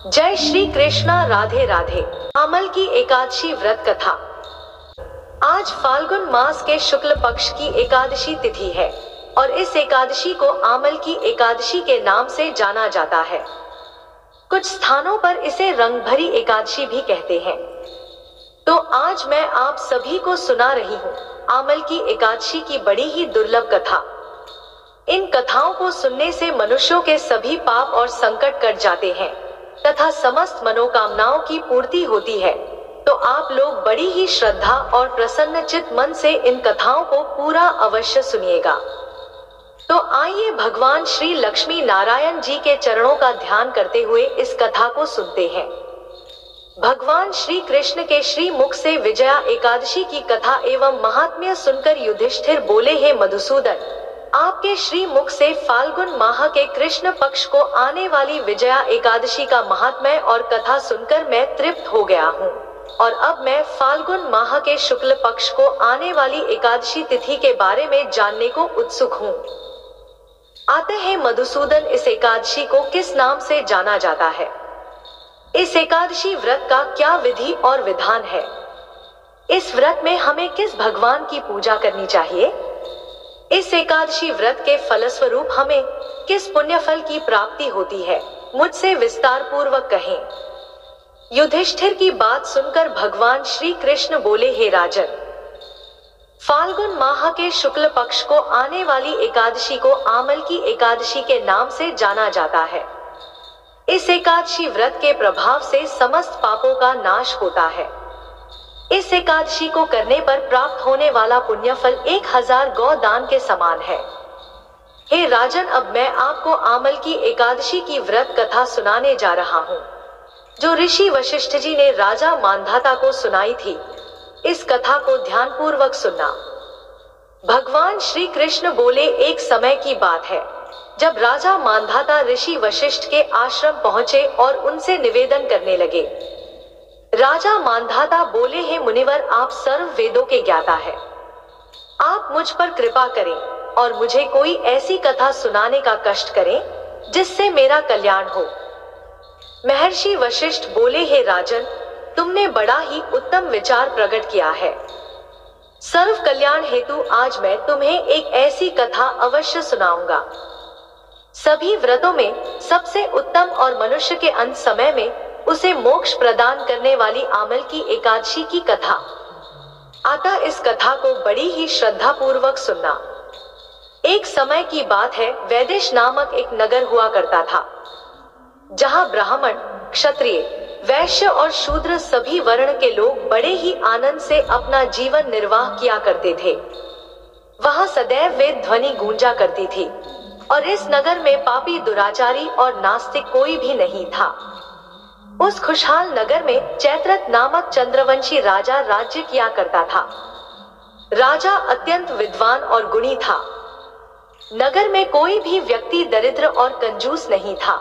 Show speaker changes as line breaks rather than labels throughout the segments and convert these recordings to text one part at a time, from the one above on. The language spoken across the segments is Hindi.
जय श्री कृष्णा। राधे राधे। आमल की एकादशी व्रत कथा। आज फाल्गुन मास के शुक्ल पक्ष की एकादशी तिथि है और इस एकादशी को आमल की एकादशी के नाम से जाना जाता है। कुछ स्थानों पर इसे रंग भरी एकादशी भी कहते हैं। तो आज मैं आप सभी को सुना रही हूँ आमल की एकादशी की बड़ी ही दुर्लभ कथा। इन कथाओं को सुनने से मनुष्यों के सभी पाप और संकट कट जाते हैं तथा समस्त मनोकामनाओं की पूर्ति होती है। तो आप लोग बड़ी ही श्रद्धा और प्रसन्नचित मन से इन कथाओं को पूरा अवश्य सुनिएगा। तो आइए भगवान श्री लक्ष्मी नारायण जी के चरणों का ध्यान करते हुए इस कथा को सुनते हैं। भगवान श्री कृष्ण के श्री मुख से विजया एकादशी की कथा एवं महात्म्य सुनकर युधिष्ठिर बोले, हे मधुसूदन, आपके श्री मुख से फाल्गुन माह के कृष्ण पक्ष को आने वाली विजया एकादशी का महात्म्य और कथा सुनकर मैं तृप्त हो गया हूँ और अब मैं फाल्गुन माह के शुक्ल पक्ष को आने वाली एकादशी तिथि के बारे में जानने को उत्सुक हूँ। आते हैं मधुसूदन, इस एकादशी को किस नाम से जाना जाता है? इस एकादशी व्रत का क्या विधि और विधान है? इस व्रत में हमें किस भगवान की पूजा करनी चाहिए? इस एकादशी व्रत के फलस्वरूप हमें किस पुण्य फल की प्राप्ति होती है? मुझसे विस्तार पूर्वक कहें। युधिष्ठिर की बात सुनकर भगवान श्री कृष्ण बोले, हे राजन, फाल्गुन माह के शुक्ल पक्ष को आने वाली एकादशी को आमल की एकादशी के नाम से जाना जाता है। इस एकादशी व्रत के प्रभाव से समस्त पापों का नाश होता है। इस एकादशी को करने पर प्राप्त होने वाला पुण्य फल 1000 गौ दान के समान है। हे राजन, अब मैं आपको आमल की एकादशी की व्रत कथा सुनाने जा रहा हूँ, जो ऋषि वशिष्ठ जी ने राजा मांधाता को सुनाई थी। इस कथा को ध्यानपूर्वक सुनना। भगवान श्री कृष्ण बोले, एक समय की बात है जब राजा मांधाता ऋषि वशिष्ठ के आश्रम पहुंचे और उनसे निवेदन करने लगे। राजा मांधाता बोले, हे मुनिवर, आप सर्व वेदों के ज्ञाता है। आप मुझ पर कृपा करें और मुझे कोई ऐसी कथा सुनाने का कष्ट करें जिससे मेरा कल्याण हो। महर्षि वशिष्ठ बोले, हे राजन, तुमने बड़ा ही उत्तम विचार प्रकट किया है। सर्व कल्याण हेतु आज मैं तुम्हें एक ऐसी कथा अवश्य सुनाऊंगा। सभी व्रतों में सबसे उत्तम और मनुष्य के अंत समय में उसे मोक्ष प्रदान करने वाली आमल की एकादशी की कथा। अतः इस कथा को बड़ी ही श्रद्धा पूर्वक सुनना। एक समय की बात है, वैदेश नामक एक नगर हुआ करता था, जहां ब्राह्मण, क्षत्रिय, वैश्य और शूद्र सभी वर्ण के लोग बड़े ही आनंद से अपना जीवन निर्वाह किया करते थे। वहां सदैव वेद ध्वनि गूंजा करती थी और इस नगर में पापी, दुराचारी और नास्तिक कोई भी नहीं था। उस खुशहाल नगर में चैत्रथ नामक चंद्रवंशी राजा राज्य किया करता था। राजा अत्यंत विद्वान और गुणी था। नगर में कोई भी व्यक्ति दरिद्र और कंजूस नहीं था।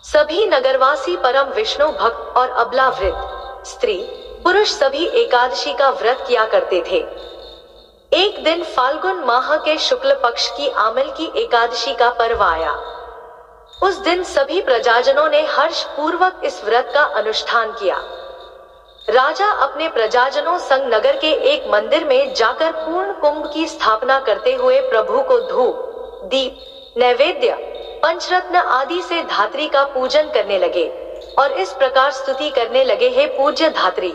सभी नगरवासी परम विष्णु भक्त और अबला वृद्ध, स्त्री, पुरुष सभी एकादशी का व्रत किया करते थे। एक दिन फाल्गुन माह के शुक्ल पक्ष की आमल की एकादशी का पर्व आया। उस दिन सभी प्रजाजनों ने हर्ष पूर्वक इस व्रत का अनुष्ठान किया। राजा अपने प्रजाजनों संग नगर के एक मंदिर में जाकर पूर्ण कुंभ की स्थापना करते हुए प्रभु को धूप, दीप, नैवेद्य, पंचरत्न आदि से धात्री का पूजन करने लगे और इस प्रकार स्तुति करने लगे, हे पूज्य धात्री,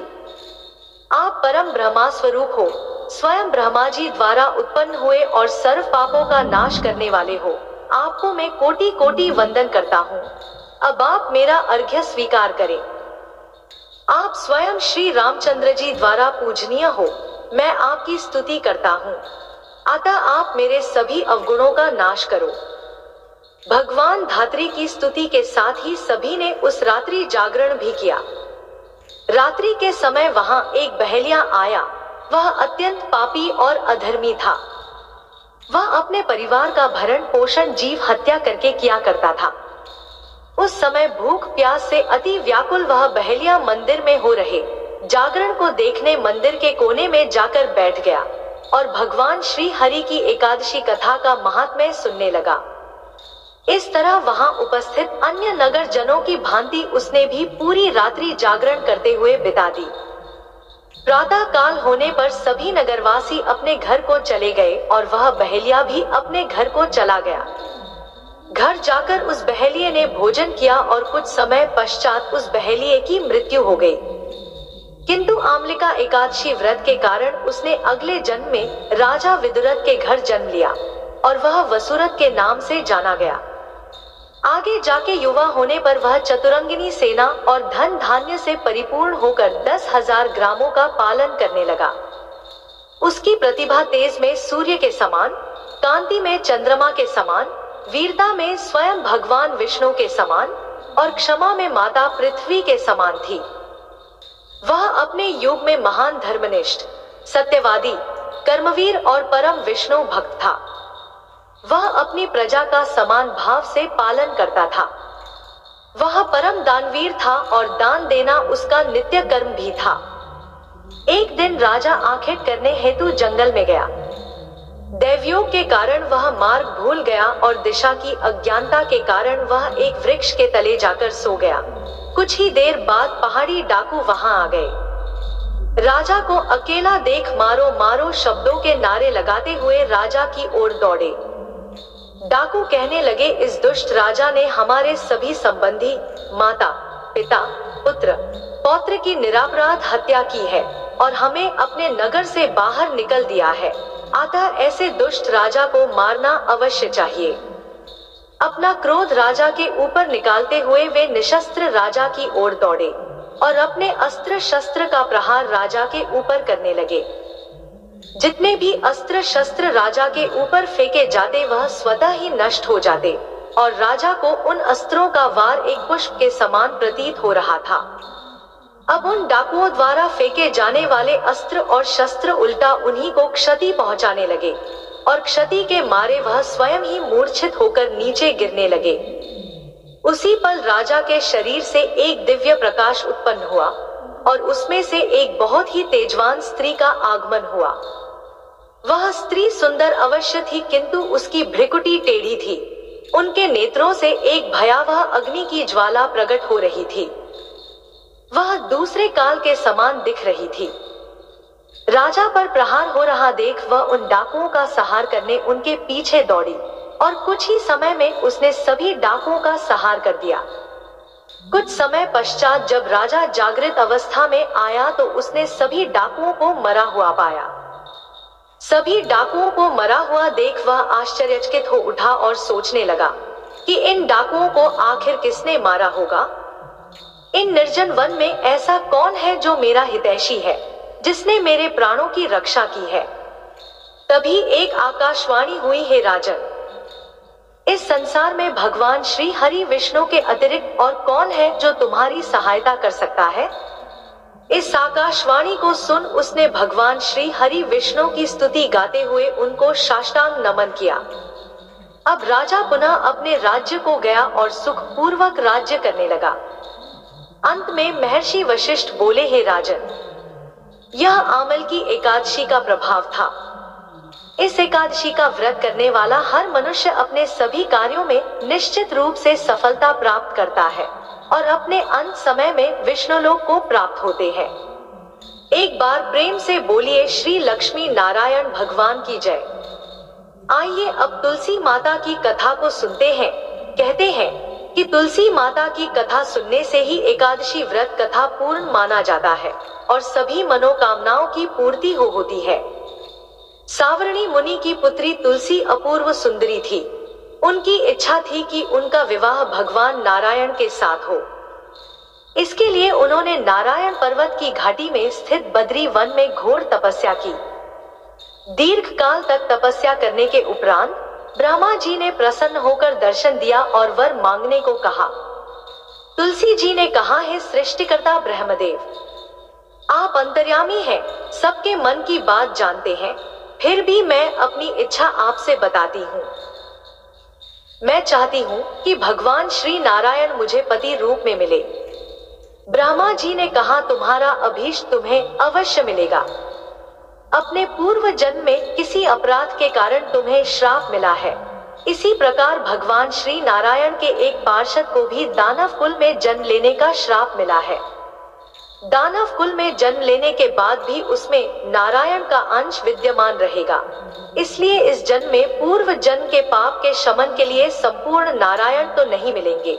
आप परम ब्रह्मा स्वरूप हो, स्वयं ब्रह्मा जी द्वारा उत्पन्न हुए और सर्व पापों का नाश करने वाले हो। आपको मैं कोटि कोटि वंदन करता हूँ। अब आप मेरा अर्घ्य स्वीकार करें। आप स्वयं श्री रामचंद्र जी द्वारा पूजनीय हो। मैं आपकी स्तुति करता हूँ, अतः आप मेरे सभी अवगुणों का नाश करो। भगवान धात्री की स्तुति के साथ ही सभी ने उस रात्रि जागरण भी किया। रात्रि के समय वहां एक बहेलिया आया। वह अत्यंत पापी और अधर्मी था। वह अपने परिवार का भरण पोषण जीव हत्या करके किया करता था। उस समय भूख प्यास से अति व्याकुल वह बहेलिया मंदिर में हो रहे जागरण को देखने मंदिर के कोने में जाकर बैठ गया और भगवान श्री हरि की एकादशी कथा का महात्म्य सुनने लगा। इस तरह वहां उपस्थित अन्य नगर जनों की भांति उसने भी पूरी रात्रि जागरण करते हुए बिता दी। प्रातः काल होने पर सभी नगरवासी अपने घर को चले गए और वह बहेलिया भी अपने घर को चला गया। घर जाकर उस बहेलिये ने भोजन किया और कुछ समय पश्चात उस बहेलिये की मृत्यु हो गई। किंतु आमलिका एकादशी व्रत के कारण उसने अगले जन्म में राजा विदुरथ के घर जन्म लिया और वह वसुरथ के नाम से जाना गया। आगे जाके युवा होने पर वह चतुरंगिनी सेना और धन धान्य से परिपूर्ण होकर 10,000 ग्रामों का पालन करने लगा। उसकी प्रतिभा तेज में सूर्य के समान, कांति में चंद्रमा के समान, वीरता में स्वयं भगवान विष्णु के समान और क्षमा में माता पृथ्वी के समान थी। वह अपने युग में महान धर्मनिष्ठ, सत्यवादी, कर्मवीर और परम विष्णु भक्त था। वह अपनी प्रजा का समान भाव से पालन करता था। वह परम दानवीर था और दान देना उसका नित्य कर्म भी था। एक दिन राजा आखेट करने हेतु जंगल में गया। दैवयोग के कारण वह मार्ग भूल गया और दिशा की अज्ञानता के कारण वह एक वृक्ष के तले जाकर सो गया। कुछ ही देर बाद पहाड़ी डाकू वहां आ गए। राजा को अकेला देख मारो मारो शब्दों के नारे लगाते हुए राजा की ओर दौड़े। डाकू कहने लगे, इस दुष्ट राजा ने हमारे सभी संबंधी, माता, पिता, पुत्र, पौत्र की निरापराध हत्या की है और हमें अपने नगर से बाहर निकल दिया है। अतः ऐसे दुष्ट राजा को मारना अवश्य चाहिए। अपना क्रोध राजा के ऊपर निकालते हुए वे निशस्त्र राजा की ओर दौड़े और अपने अस्त्र शस्त्र का प्रहार राजा के ऊपर करने लगे। जितने भी अस्त्र शस्त्र राजा के ऊपर फेंके जाते वह स्वतः ही नष्ट हो जाते और राजा को उन अस्त्रों का वार एक पुष्प के समान प्रतीत हो रहा था। अब उन डाकुओं द्वारा फेंके जाने वाले अस्त्र और शस्त्र उल्टा उन्हीं को क्षति पहुंचाने लगे और क्षति के मारे वह स्वयं ही मूर्छित होकर नीचे गिरने लगे। उसी पल राजा के शरीर से एक दिव्य प्रकाश उत्पन्न हुआ और उसमें से एक बहुत ही तेजवान स्त्री का आगमन हुआ। वह स्त्री सुंदर अवश्य थी, किंतु उसकी भ्रिकुटी टेढ़ी थी। उनके नेत्रों से एक भयावह अग्नि की ज्वाला प्रकट हो रही थी। वह दूसरे काल के समान दिख रही थी। राजा पर प्रहार हो रहा देख वह उन डाकुओं का संहार करने उनके पीछे दौड़ी और कुछ ही समय में उसने सभी डाकुओं का संहार कर दिया। कुछ समय पश्चात जब राजा जागृत अवस्था में आया तो उसने सभी डाकुओं को मरा हुआ पाया। सभी डाकुओं को मरा हुआ देख वह आश्चर्यचकित हो उठा और सोचने लगा कि इन डाकुओं को आखिर किसने मारा होगा। इन निर्जन वन में ऐसा कौन है जो मेरा हितैषी है, जिसने मेरे प्राणों की रक्षा की है। तभी एक आकाशवाणी हुई, हे राजन, इस संसार में भगवान श्री हरि विष्णु के अतिरिक्त और कौन है जो तुम्हारी सहायता कर सकता है। इस आकाशवाणी को सुन उसने भगवान श्री हरि विष्णु की स्तुति गाते हुए उनको साष्टांग नमन किया। अब राजा पुनः अपने राज्य को गया और सुखपूर्वक राज्य करने लगा। अंत में महर्षि वशिष्ठ बोले, हे राजन, यह आमल की एकादशी का प्रभाव था। इस एकादशी का व्रत करने वाला हर मनुष्य अपने सभी कार्यों में निश्चित रूप से सफलता प्राप्त करता है और अपने अंत समय में विष्णुलोक को प्राप्त होते हैं। एक बार प्रेम से बोलिए, श्री लक्ष्मी नारायण भगवान की जय। आइए अब तुलसी माता की कथा को सुनते हैं। कहते हैं कि तुलसी माता की कथा सुनने से ही एकादशी व्रत कथा पूर्ण माना जाता है और सभी मनोकामनाओं की पूर्ति होती है। सावरणी मुनि की पुत्री तुलसी अपूर्व सुंदरी थी। उनकी इच्छा थी कि उनका विवाह भगवान नारायण के साथ हो। इसके लिए उन्होंने नारायण पर्वत की घाटी में स्थित बद्री वन में घोर तपस्या की। दीर्घ काल तक तपस्या करने के उपरांत ब्रह्मा जी ने प्रसन्न होकर दर्शन दिया और वर मांगने को कहा। तुलसी जी ने कहा, हे सृष्टिकर्ता ब्रह्मदेव, आप अंतर्यामी हैं, सबके मन की बात जानते हैं, फिर भी मैं अपनी इच्छा आपसे बताती हूँ। मैं चाहती हूँ कि भगवान श्री नारायण मुझे पति रूप में मिले। ब्रह्मा जी ने कहा, तुम्हारा अभीष्ट तुम्हें अवश्य मिलेगा। अपने पूर्व जन्म में किसी अपराध के कारण तुम्हें श्राप मिला है, इसी प्रकार भगवान श्री नारायण के एक पार्षद को भी दानव कुल में जन्म लेने का श्राप मिला है। दानव कुल में जन्म लेने के बाद भी उसमें नारायण का अंश विद्यमान रहेगा। इसलिए इस जन्म में पूर्व जन्म के पाप के शमन के लिए संपूर्ण नारायण तो नहीं मिलेंगे,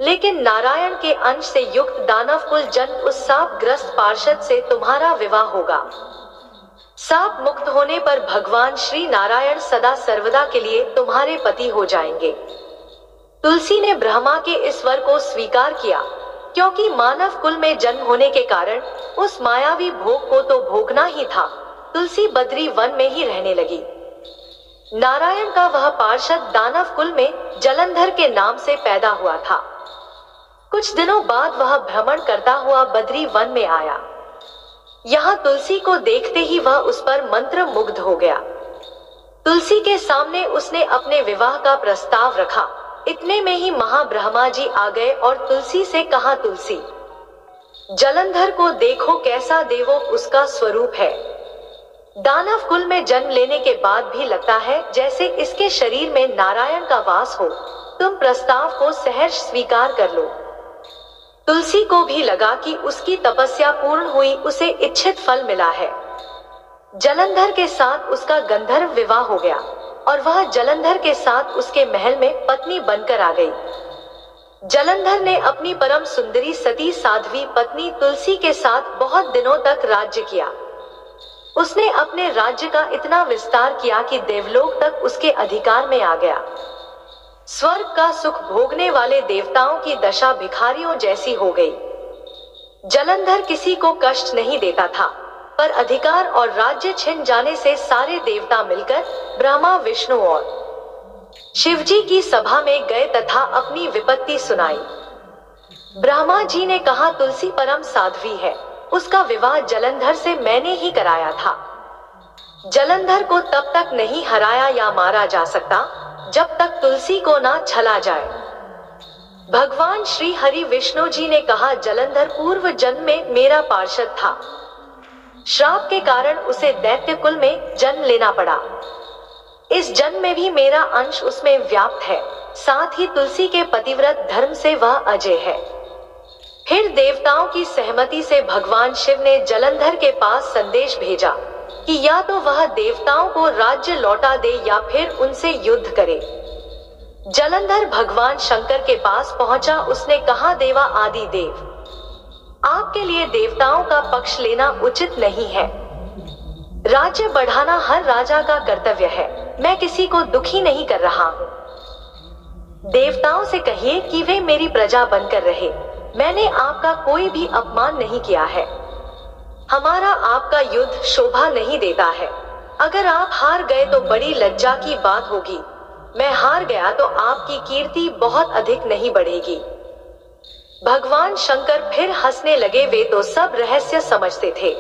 लेकिन नारायण के अंश से युक्त दानव कुल जन्म उस साप ग्रस्त पार्षद से तुम्हारा विवाह होगा। साप मुक्त होने पर भगवान श्री नारायण सदा सर्वदा के लिए तुम्हारे पति हो जाएंगे। तुलसी ने ब्रह्मा के इस वर को स्वीकार किया, क्योंकि मानव कुल में जन्म होने के कारण उस मायावी भोग को तो भोगना ही था। तुलसी बद्री वन में ही रहने लगी। नारायण का वह पार्षद दानव कुल में जलंधर के नाम से पैदा हुआ था। कुछ दिनों बाद वह भ्रमण करता हुआ बद्री वन में आया। यहाँ तुलसी को देखते ही वह उस पर मंत्र मुग्ध हो गया। तुलसी के सामने उसने अपने विवाह का प्रस्ताव रखा। इतने में ही महाब्रह्मा जी आ गए और तुलसी से कहा, तुलसी, जलंधर को देखो कैसा देवो उसका स्वरूप है। दानव कुल में जन्म लेने के बाद भी लगता है जैसे इसके शरीर में नारायण का वास हो। तुम प्रस्ताव को सहर्ष स्वीकार कर लो। तुलसी को भी लगा कि उसकी तपस्या पूर्ण हुई, उसे इच्छित फल मिला है। जलंधर के साथ उसका गंधर्व विवाह हो गया और वह जलंधर के साथ उसके महल में पत्नी बनकर आ गई। जलंधर ने अपनी परम सुंदरी सती साध्वी पत्नी तुलसी के साथ बहुत दिनों तक राज्य किया। उसने अपने राज्य का इतना विस्तार किया कि देवलोक तक उसके अधिकार में आ गया। स्वर्ग का सुख भोगने वाले देवताओं की दशा भिखारियों जैसी हो गई। जलंधर किसी को कष्ट नहीं देता था, पर अधिकार और राज्य छिन जाने से सारे देवता मिलकर ब्रह्मा, विष्णु और शिवजी की सभा में गए तथा अपनी विपत्ति सुनाई। ब्रह्मा जी ने कहा, तुलसी परम साध्वी है, उसका विवाह जलंधर से मैंने ही कराया था। जलंधर को तब तक नहीं हराया या मारा जा सकता जब तक तुलसी को ना छला जाए। भगवान श्री हरि विष्णु जी ने कहा, जलंधर पूर्व जन्म में मेरा पार्षद था। श्राप के कारण उसे दैत्य कुल में जन्म लेना पड़ा। इस जन्म में भी मेरा अंश उसमें व्याप्त है। साथ ही तुलसी के पतिव्रत धर्म से वह अजय है। फिर देवताओं की सहमति से भगवान शिव ने जलंधर के पास संदेश भेजा कि या तो वह देवताओं को राज्य लौटा दे या फिर उनसे युद्ध करे। जलंधर भगवान शंकर के पास पहुंचा। उसने कहा, देवा आदि देव, आपके लिए देवताओं का पक्ष लेना उचित नहीं है। राज्य बढ़ाना हर राजा का कर्तव्य है। मैं किसी को दुखी नहीं कर रहा हूँ। देवताओं से कहिए कि वे मेरी प्रजा बनकर रहे। मैंने आपका कोई भी अपमान नहीं किया है। हमारा आपका युद्ध शोभा नहीं देता है। अगर आप हार गए तो बड़ी लज्जा की बात होगी। मैं हार गया तो आपकी कीर्ति बहुत अधिक नहीं बढ़ेगी। भगवान शंकर फिर हंसने लगे। वे तो सब रहस्य समझते थे।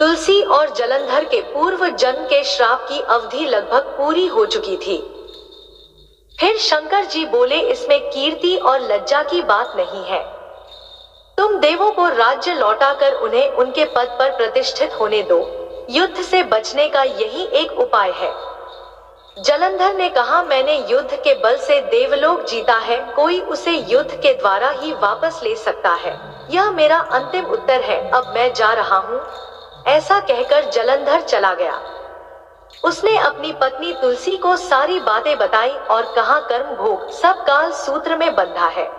तुलसी और जलंधर के पूर्व जन्म के श्राप की अवधि लगभग पूरी हो चुकी थी। फिर शंकर जी बोले, इसमें कीर्ति और लज्जा की बात नहीं है। तुम देवों को राज्य लौटाकर उन्हें उनके पद पर प्रतिष्ठित होने दो। युद्ध से बचने का यही एक उपाय है। जलंधर ने कहा, मैंने युद्ध के बल से देवलोक जीता है। कोई उसे युद्ध के द्वारा ही वापस ले सकता है। यह मेरा अंतिम उत्तर है। अब मैं जा रहा हूँ। ऐसा कहकर जलंधर चला गया। उसने अपनी पत्नी तुलसी को सारी बातें बताई और कहा, कर्म भोग सब काल सूत्र में बंधा है।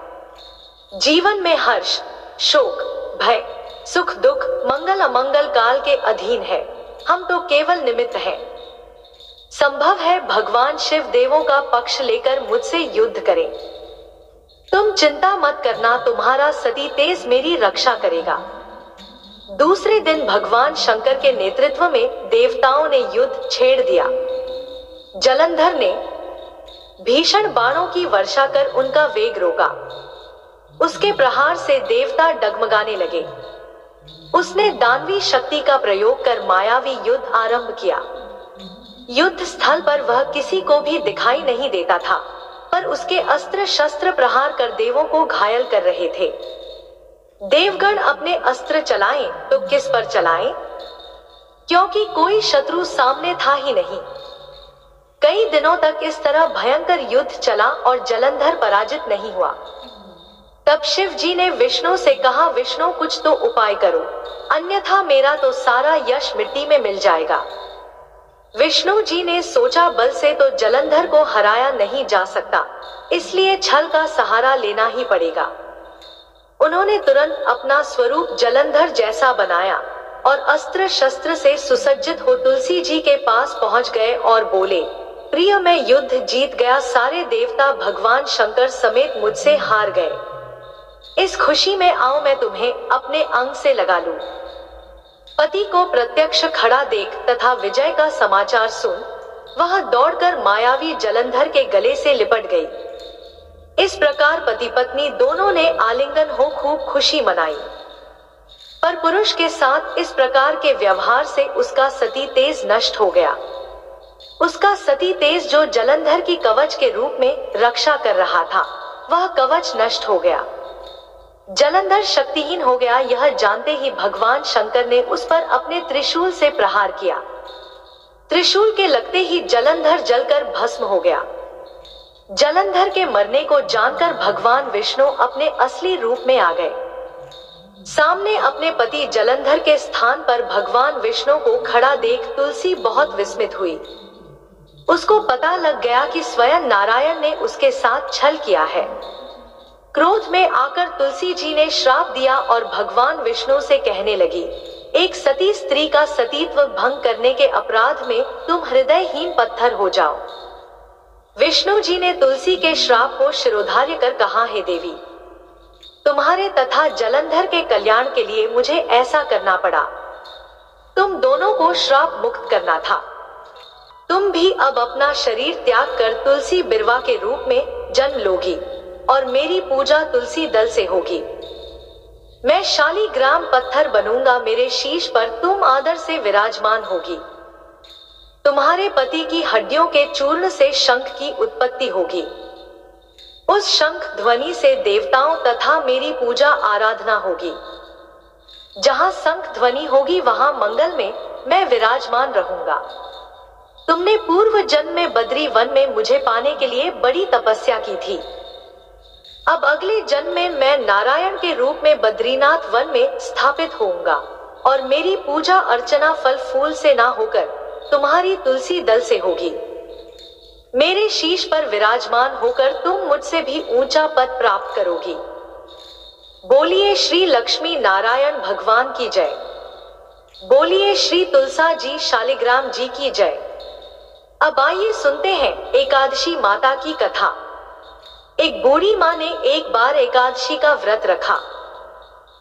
जीवन में हर्ष, शोक, भय, सुख, दुख, मंगल अमंगल काल के अधीन है। हम तो केवल निमित्त हैं। संभव है भगवान शिव देवों का पक्ष लेकर मुझसे युद्ध करें। तुम चिंता मत करना, तुम्हारा सती तेज मेरी रक्षा करेगा। दूसरे दिन भगवान शंकर के नेतृत्व में देवताओं ने युद्ध छेड़ दिया। जलंधर ने भीषण बाणों की वर्षा कर उनका वेग रोका। उसके प्रहार से देवता डगमगाने लगे। उसने दानवी शक्ति का प्रयोग कर मायावी युद्ध आरंभ किया। युद्ध स्थल पर वह किसी को भी दिखाई नहीं देता था, पर उसके अस्त्र शस्त्र प्रहार कर देवों को घायल कर रहे थे। देवगण अपने अस्त्र चलाएं तो किस पर चलाएं? क्योंकि कोई शत्रु सामने था ही नहीं। कई दिनों तक इस तरह भयंकर युद्ध चला और जलंधर पराजित नहीं हुआ। तब शिव जी ने विष्णु से कहा, विष्णु कुछ तो उपाय करो, अन्यथा मेरा तो सारा यश मिट्टी में मिल जाएगा। विष्णु जी ने सोचा, बल से तो जलंधर को हराया नहीं जा सकता, इसलिए छल का सहारा लेना ही पड़ेगा। उन्होंने तुरंत अपना स्वरूप जलंधर जैसा बनाया और अस्त्र शस्त्र से सुसज्जित हो तुलसी जी के पास पहुंच गए और बोले, प्रिय मैं युद्ध जीत गया, सारे देवता भगवान शंकर समेत मुझसे हार गए। इस खुशी में आओ मैं तुम्हें अपने अंग से लगा लूं। पति को प्रत्यक्ष खड़ा देख तथा विजय का समाचार सुन वह दौड़कर मायावी जलंधर के गले से लिपट गई। इस प्रकार पति पत्नी दोनों ने आलिंगन हो खूब खुशी मनाई। पर पुरुष के साथ इस प्रकार के व्यवहार से उसका सती तेज नष्ट हो गया। उसका सती तेज जो जलंधर की कवच के रूप में रक्षा कर रहा था, वह कवच नष्ट हो गया। जलंधर शक्तिहीन हो गया। यह जानते ही भगवान शंकर ने उस पर अपने त्रिशूल से प्रहार किया। त्रिशूल के लगते ही जलंधर जलकर भस्म हो गया। जलंधर के मरने को जानकर भगवान विष्णु अपने असली रूप में आ गए। सामने अपने पति जलंधर के स्थान पर भगवान विष्णु को खड़ा देख तुलसी बहुत विस्मित हुई। उसको पता लग गया कि स्वयं नारायण ने उसके साथ छल किया है। क्रोध में आकर तुलसी जी ने श्राप दिया और भगवान विष्णु से कहने लगी, एक सती स्त्री का सतीत्व भंग करने के अपराध में तुम हृदयहीन पत्थर हो जाओ। विष्णु जी ने तुलसी के श्राप को शिरोधार्य कर कहा, हे देवी, तुम्हारे तथा जलंधर के कल्याण के लिए मुझे ऐसा करना पड़ा। तुम दोनों को श्राप मुक्त करना था। तुम भी अब अपना शरीर त्याग कर तुलसी बिरवा के रूप में जन्म लोगी और मेरी पूजा तुलसी दल से होगी। मैं शालीग्राम पत्थर बनूंगा, मेरे शीश पर तुम आदर से विराजमान होगी। तुम्हारे पति की हड्डियों के चूर्ण से शंख की उत्पत्ति होगी। उस शंख ध्वनि से देवताओं तथा मेरी पूजा आराधना होगी। जहां शंख ध्वनि होगी वहां मंगल में मैं विराजमान रहूंगा। तुमने पूर्व जन्म में बद्री वन में मुझे पाने के लिए बड़ी तपस्या की थी। अब अगले जन्म में मैं नारायण के रूप में बद्रीनाथ वन में स्थापित होऊंगा और मेरी पूजा अर्चना फल फूल से ना होकर तुम्हारी तुलसी दल से होगी। मेरे शीश पर विराजमान होकर तुम मुझसे भी ऊंचा पद प्राप्त करोगी। बोलिए श्री लक्ष्मी नारायण भगवान की जय। बोलिए श्री तुलसा जी शालिग्राम जी की जय। अब आइए सुनते हैं एकादशी माता की कथा। एक बूढ़ी माँ ने एक बार एकादशी का व्रत रखा।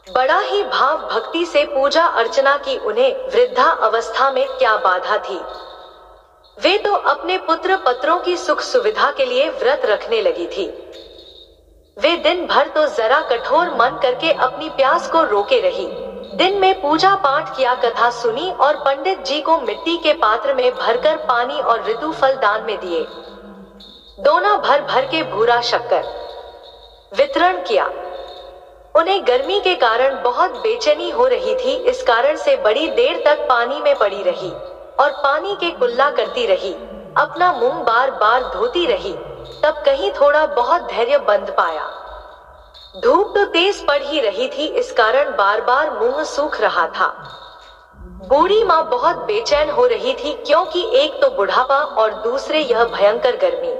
बड़ा ही भाव भक्ति से पूजा अर्चना की। उन्हें वृद्धा अवस्था में क्या बाधा थी। वे तो अपने पुत्र पत्रों की सुख सुविधा के लिए व्रत रखने लगी थी। वे दिन भर तो जरा कठोर मन करके अपनी प्यास को रोके रही। दिन में पूजा पाठ किया, कथा सुनी और पंडित जी को मिट्टी के पात्र में भरकर पानी और ऋतु फल दान में दिए। दोना भर भर के भूरा शक्कर वितरण किया। उन्हें गर्मी के कारण बहुत बेचैनी हो रही थी। इस कारण से बड़ी देर तक पानी में पड़ी रही और पानी के कुल्ला करती रही। अपना मुंह बार बार धोती रही। तब कहीं थोड़ा बहुत धैर्य बंद पाया। धूप तो तेज पड़ ही रही थी, इस कारण बार बार मुंह सूख रहा था। बूढ़ी माँ बहुत बेचैन हो रही थी, क्योंकि एक तो बुढ़ापा और दूसरे यह भयंकर गर्मी।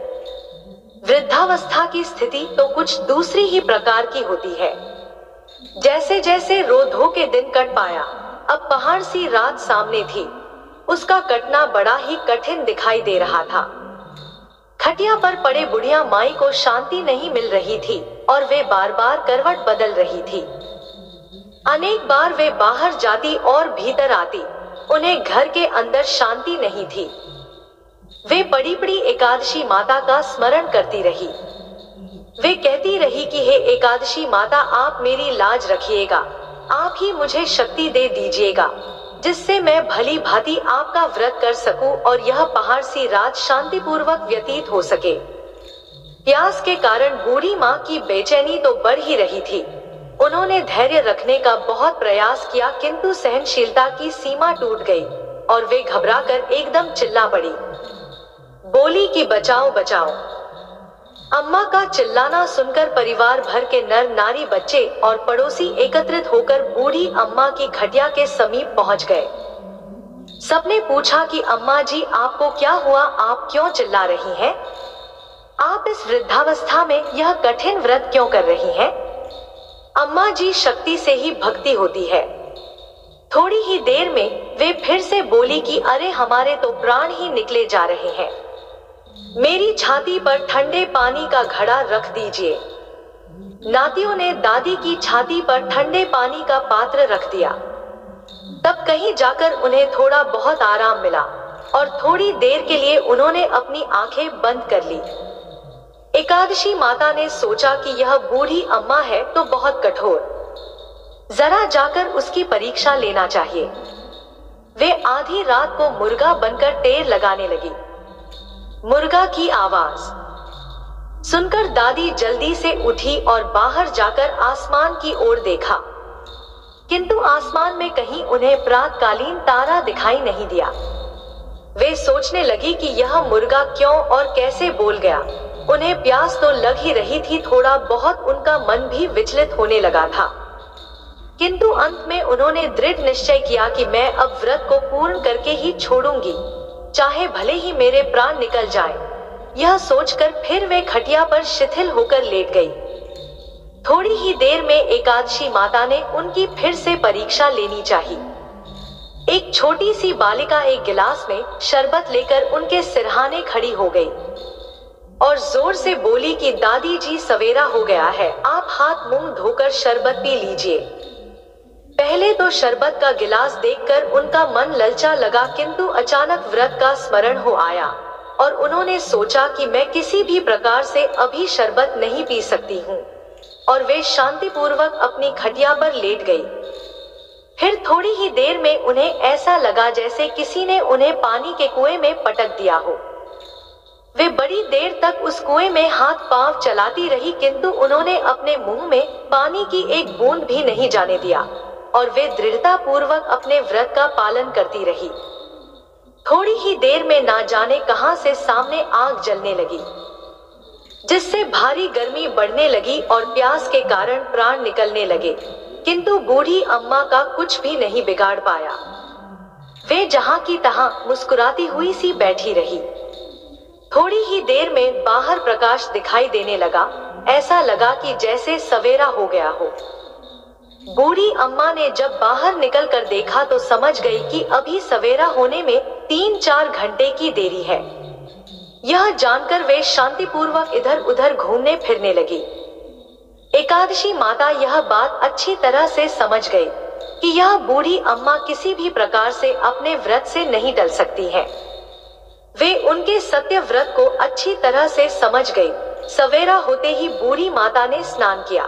वृद्धावस्था की स्थिति तो कुछ दूसरी ही प्रकार की होती है। जैसे जैसे रोधो के दिन कट पाया, अब पहाड़ सी रात सामने थी। उसका कटना बड़ा ही कठिन दिखाई दे रहा था। खटिया पर पड़े बुढ़िया माई को शांति नहीं मिल रही थी और वे बार बार करवट बदल रही थी। अनेक बार वे बाहर जाती और भीतर आती, उन्हें घर के अंदर शांति नहीं थी। वे पड़ी पड़ी एकादशी माता का स्मरण करती रही। वे कहती रही कि हे एकादशी माता, आप मेरी लाज रखिएगा, आप ही मुझे शक्ति दे दीजिएगा, जिससे मैं भली भांति आपका व्रत कर सकूं और यह पहाड़ सी रात शांतिपूर्वक व्यतीत हो सके। प्यास के कारण बूढ़ी माँ की बेचैनी तो बढ़ ही रही थी। उन्होंने धैर्य रखने का बहुत प्रयास किया, किंतु सहनशीलता की सीमा टूट गई और वे घबराकर एकदम चिल्ला पड़ी। बोली कि बचाओ बचाओ। अम्मा का चिल्लाना सुनकर परिवार भर के नर नारी बच्चे और पड़ोसी एकत्रित होकर बूढ़ी अम्मा की खटिया के समीप पहुंच गए। सबने पूछा कि अम्मा जी आपको क्या हुआ, आप क्यों चिल्ला रही हैं? आप इस वृद्धावस्था में यह कठिन व्रत क्यों कर रही हैं? अम्मा जी शक्ति से ही भक्ति होती है। थोड़ी ही देर में वे फिर से बोली कि अरे हमारे तो प्राण ही निकले जा रहे हैं। मेरी छाती पर ठंडे पानी का घड़ा रख दीजिए। नातियों ने दादी की छाती पर ठंडे पानी का पात्र रख दिया। तब कहीं जाकर उन्हें थोड़ा बहुत आराम मिला और थोड़ी देर के लिए उन्होंने अपनी आंखें बंद कर ली। एकादशी माता ने सोचा कि यह बूढ़ी अम्मा है तो बहुत कठोर, जरा जाकर उसकी परीक्षा लेना चाहिए। वे आधी रात को मुर्गा बनकर टेर लगाने लगी। मुर्गा की आवाज सुनकर दादी जल्दी से उठी और बाहर जाकर आसमान की ओर देखा, किंतु आसमान में कहीं उन्हें प्रातकालीन तारा दिखाई नहीं दिया। वे सोचने लगी कि यह मुर्गा क्यों और कैसे बोल गया। उन्हें प्यास तो लग ही रही थी, थोड़ा बहुत उनका मन भी विचलित होने लगा था, किंतु अंत में उन्होंने दृढ़ निश्चय किया कि मैं अब व्रत को पूर्ण करके ही छोड़ूंगी, चाहे भले ही मेरे प्राण निकल जाएं। यह सोचकर फिर वे खटिया पर शिथिल होकर लेट गई। थोड़ी ही देर में एकादशी माता ने उनकी फिर से परीक्षा लेनी चाहिए। एक छोटी सी बालिका एक गिलास में शरबत लेकर उनके सिरहाने खड़ी हो गई और जोर से बोली कि दादी जी सवेरा हो गया है, आप हाथ मुंह धोकर शरबत पी लीजिए। पहले तो शरबत का गिलास देखकर उनका मन ललचा लगा, किंतु अचानक व्रत का स्मरण हो आया और उन्होंने सोचा कि मैं किसी भी प्रकार से अभी शरबत नहीं पी सकती हूँ, और वे शांतिपूर्वक अपनी खटिया पर लेट गई। फिर थोड़ी ही देर में उन्हें ऐसा लगा जैसे किसी ने उन्हें पानी के कुएं में पटक दिया हो। वे बड़ी देर तक उस कुएं में हाथ पांव चलाती रही, किंतु उन्होंने अपने मुंह में पानी की एक बूंद भी नहीं जाने दिया और वे दृढ़ता पूर्वक अपने व्रत का पालन करती रही। थोड़ी ही देर में ना जाने कहां से सामने आग जलने लगी, जिससे भारी गर्मी बढ़ने लगी और प्यास के कारण प्राण निकलने लगे, किंतु बूढ़ी अम्मा का कुछ भी नहीं बिगाड़ पाया। वे जहां की तहां मुस्कुराती हुई सी बैठी रही। थोड़ी ही देर में बाहर प्रकाश दिखाई देने लगा, ऐसा लगा कि जैसे सवेरा हो गया हो। बूढ़ी अम्मा ने जब बाहर निकल कर देखा तो समझ गई कि अभी सवेरा होने में 3-4 घंटे की देरी है। यह जानकर वे शांतिपूर्वक इधर उधर घूमने फिरने लगी। एकादशी माता यह बात अच्छी तरह से समझ गई कि यह बूढ़ी अम्मा किसी भी प्रकार से अपने व्रत से नहीं टल सकती हैं। वे उनके सत्य व्रत को अच्छी तरह से समझ गई। सवेरा होते ही बूढ़ी माता ने स्नान किया,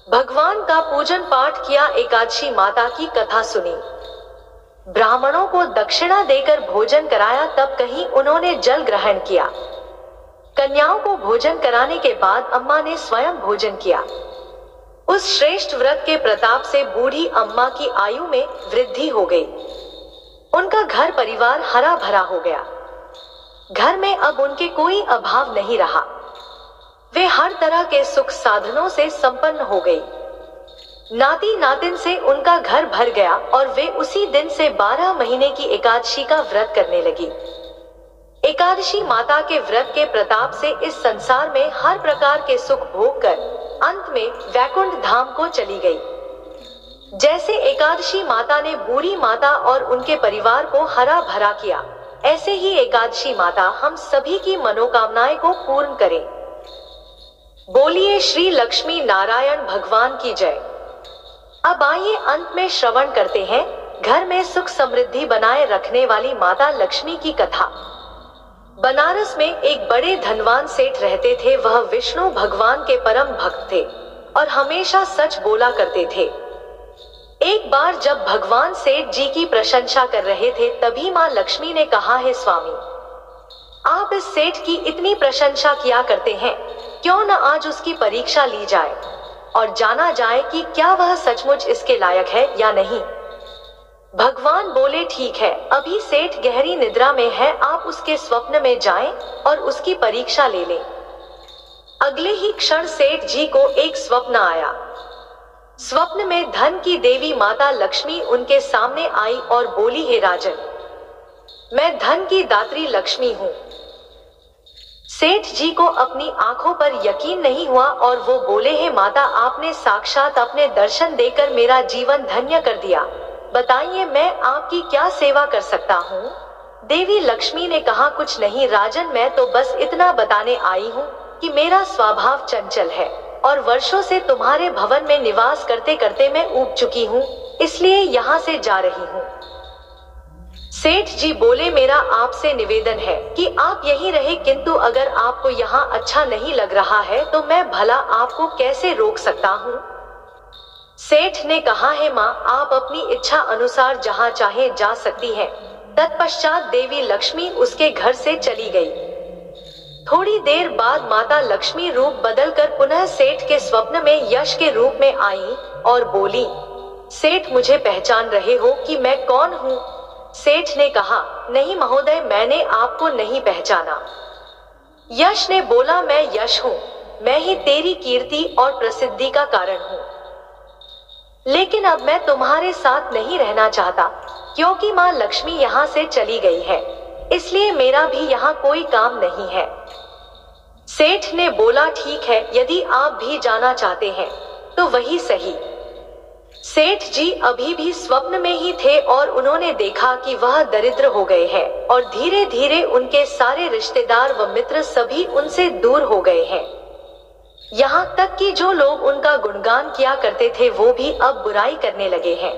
भगवान का पूजन पाठ किया, एकादशी माता की कथा सुनी, ब्राह्मणों को दक्षिणा देकर भोजन कराया, तब कहीं उन्होंने जल ग्रहण किया। कन्याओं को भोजन कराने के बाद अम्मा ने स्वयं भोजन किया। उस श्रेष्ठ व्रत के प्रताप से बूढ़ी अम्मा की आयु में वृद्धि हो गई। उनका घर परिवार हरा भरा हो गया। घर में अब उनके कोई अभाव नहीं रहा। वे हर तरह के सुख साधनों से संपन्न हो गई। नाती नातिन से उनका घर भर गया और वे उसी दिन से 12 महीने की एकादशी का व्रत करने लगी। एकादशी माता के व्रत के प्रताप से इस संसार में हर प्रकार के सुख भोग कर अंत में वैकुंठ धाम को चली गई। जैसे एकादशी माता ने बूढ़ी माता और उनके परिवार को हरा भरा किया, ऐसे ही एकादशी माता हम सभी की मनोकामनाएं को पूर्ण करे। बोलिए श्री लक्ष्मी नारायण भगवान की जय। अब आइए अंत में श्रवण करते हैं घर में सुख समृद्धि बनाए रखने वाली माता लक्ष्मी की कथा। बनारस में एक बड़े धनवान सेठ रहते थे। वह विष्णु भगवान के परम भक्त थे और हमेशा सच बोला करते थे। एक बार जब भगवान सेठ जी की प्रशंसा कर रहे थे, तभी मां लक्ष्मी ने कहा, है स्वामी, आप इस सेठ की इतनी प्रशंसा किया करते हैं, क्यों न आज उसकी परीक्षा ली जाए और जाना जाए कि क्या वह सचमुच इसके लायक है या नहीं। भगवान बोले ठीक है, अभी सेठ गहरी निद्रा में है, आप उसके स्वप्न में जाएं और उसकी परीक्षा ले लें। अगले ही क्षण सेठ जी को एक स्वप्न आया। स्वप्न में धन की देवी माता लक्ष्मी उनके सामने आई और बोली, हे राजन, मैं धन की दात्री लक्ष्मी हूँ। सेठ जी को अपनी आंखों पर यकीन नहीं हुआ और वो बोले, हे माता, आपने साक्षात अपने दर्शन देकर मेरा जीवन धन्य कर दिया। बताइए मैं आपकी क्या सेवा कर सकता हूँ? देवी लक्ष्मी ने कहा, कुछ नहीं राजन, मैं तो बस इतना बताने आई हूँ कि मेरा स्वभाव चंचल है और वर्षों से तुम्हारे भवन में निवास करते करते मैं ऊब चुकी हूँ, इसलिए यहाँ से जा रही हूँ। सेठ जी बोले, मेरा आपसे निवेदन है कि आप यहीं रहे, किंतु अगर आपको यहाँ अच्छा नहीं लग रहा है तो मैं भला आपको कैसे रोक सकता हूँ? सेठ ने कहा, है माँ, आप अपनी इच्छा अनुसार जहाँ चाहे जा सकती हैं। तत्पश्चात देवी लक्ष्मी उसके घर से चली गई। थोड़ी देर बाद माता लक्ष्मी रूप बदलकर पुनः सेठ के स्वप्न में यश के रूप में आई और बोली, सेठ, मुझे पहचान रहे हो कि मैं कौन हूँ? सेठ ने कहा, नहीं महोदय, मैंने आपको नहीं पहचाना। यश ने बोला, मैं यश हूँ, मैं ही तेरी कीर्ति और प्रसिद्धि का कारण हूँ। लेकिन अब मैं तुम्हारे साथ नहीं रहना चाहता, क्योंकि माँ लक्ष्मी यहाँ से चली गई है, इसलिए मेरा भी यहाँ कोई काम नहीं है। सेठ ने बोला, ठीक है, यदि आप भी जाना चाहते हैं तो वही सही। सेठ जी अभी भी स्वप्न में ही थे और उन्होंने देखा कि वह दरिद्र हो गए हैं और धीरे धीरे उनके सारे रिश्तेदार व मित्र सभी उनसे दूर हो गए हैं। यहाँ तक कि जो लोग उनका गुणगान किया करते थे वो भी अब बुराई करने लगे हैं।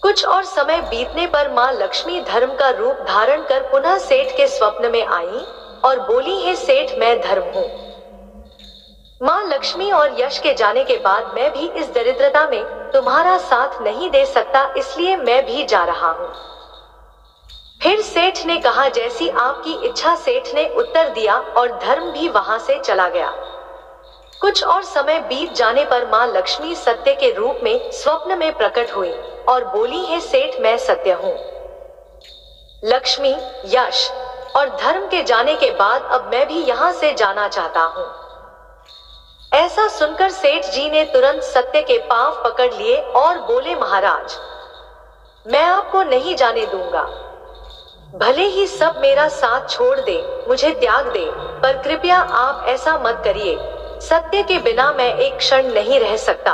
कुछ और समय बीतने पर माँ लक्ष्मी धर्म का रूप धारण कर पुनः सेठ के स्वप्न में आई और बोली, है सेठ, मैं धर्म हूँ। माँ लक्ष्मी और यश के जाने के बाद मैं भी इस दरिद्रता में तुम्हारा साथ नहीं दे सकता, इसलिए मैं भी जा रहा हूँ। फिर सेठ ने कहा, जैसी आपकी इच्छा, सेठ ने उत्तर दिया और धर्म भी वहां से चला गया। कुछ और समय बीत जाने पर माँ लक्ष्मी सत्य के रूप में स्वप्न में प्रकट हुई और बोली, है सेठ, मैं सत्य हूँ। लक्ष्मी, यश और धर्म के जाने के बाद अब मैं भी यहाँ से जाना चाहता हूँ। ऐसा सुनकर सेठ जी ने तुरंत सत्य के पांव पकड़ लिए और बोले, महाराज, मैं आपको नहीं जाने दूंगा। भले ही सब मेरा साथ छोड़ दे, मुझे त्याग दे, पर कृपया आप ऐसा मत करिए। सत्य के बिना मैं एक क्षण नहीं रह सकता।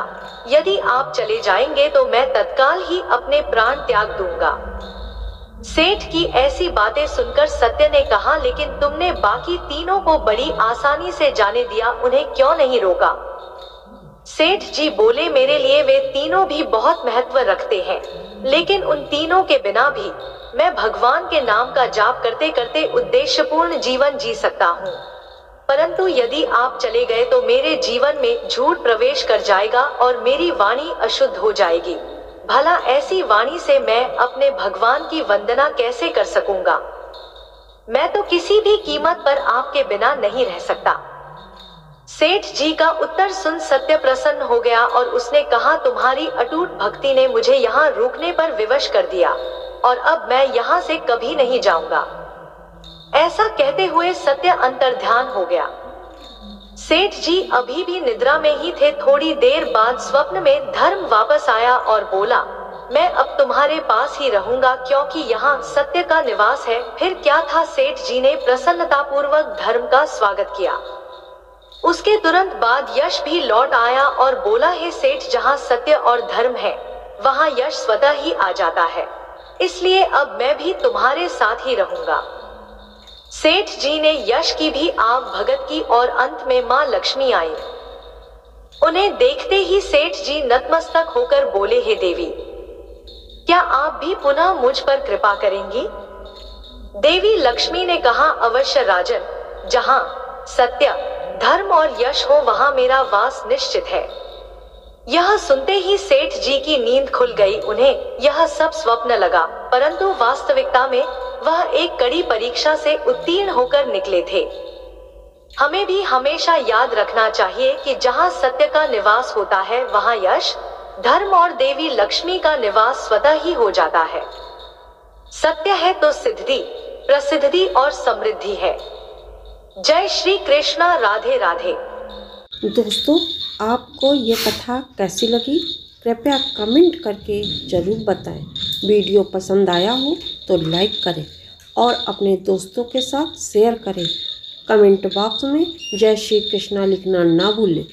यदि आप चले जाएंगे तो मैं तत्काल ही अपने प्राण त्याग दूंगा। सेठ की ऐसी बातें सुनकर सत्य ने कहा, लेकिन तुमने बाकी तीनों को बड़ी आसानी से जाने दिया, उन्हें क्यों नहीं रोका? सेठ जी बोले, मेरे लिए वे तीनों भी बहुत महत्व रखते हैं, लेकिन उन तीनों के बिना भी मैं भगवान के नाम का जाप करते करते उद्देश्यपूर्ण जीवन जी सकता हूँ। परंतु यदि आप चले गए तो मेरे जीवन में झूठ प्रवेश कर जाएगा और मेरी वाणी अशुद्ध हो जाएगी। भला ऐसी वाणी से मैं अपने भगवान की वंदना कैसे कर सकूंगा? मैं तो किसी भी कीमत पर आपके बिना नहीं रह सकता। सेठ जी का उत्तर सुन सत्य प्रसन्न हो गया और उसने कहा, तुम्हारी अटूट भक्ति ने मुझे यहाँ रुकने पर विवश कर दिया और अब मैं यहाँ से कभी नहीं जाऊंगा। ऐसा कहते हुए सत्य अंतर्ध्यान हो गया। सेठ जी अभी भी निद्रा में ही थे। थोड़ी देर बाद स्वप्न में धर्म वापस आया और बोला, मैं अब तुम्हारे पास ही रहूंगा क्योंकि यहाँ सत्य का निवास है। फिर क्या था, सेठ जी ने प्रसन्नतापूर्वक धर्म का स्वागत किया। उसके तुरंत बाद यश भी लौट आया और बोला, हे सेठ, जहाँ सत्य और धर्म है वहाँ यश स्वतः ही आ जाता है, इसलिए अब मैं भी तुम्हारे साथ ही रहूंगा। सेठ जी ने यश की भी आग भगत की और अंत में माँ लक्ष्मी आई। उन्हें देखते ही सेठ जी नतमस्तक होकर बोले, हे देवी, क्या आप भी पुनः मुझ पर कृपा करेंगी? देवी लक्ष्मी ने कहा, अवश्य राजन, जहाँ सत्य, धर्म और यश हो वहाँ मेरा वास निश्चित है। यह सुनते ही सेठ जी की नींद खुल गई। उन्हें यह सब स्वप्न लगा, परंतु वास्तविकता में वह एक कड़ी परीक्षा से उत्तीर्ण होकर निकले थे। हमें भी हमेशा याद रखना चाहिए कि जहाँ सत्य का निवास होता है वहाँ यश, धर्म और देवी लक्ष्मी का निवास स्वतः ही हो जाता है। सत्य है तो सिद्धि, प्रसिद्धि और समृद्धि है। जय श्री कृष्णा। राधे राधे।
दोस्तों, आपको ये कथा कैसी लगी कृपया कमेंट करके ज़रूर बताएं। वीडियो पसंद आया हो तो लाइक करें और अपने दोस्तों के साथ शेयर करें। कमेंट बॉक्स में जय श्री कृष्णा लिखना ना भूलें।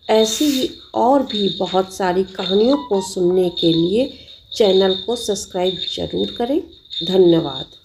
ऐसी ही और भी बहुत सारी कहानियों को सुनने के लिए चैनल को सब्सक्राइब जरूर करें। धन्यवाद।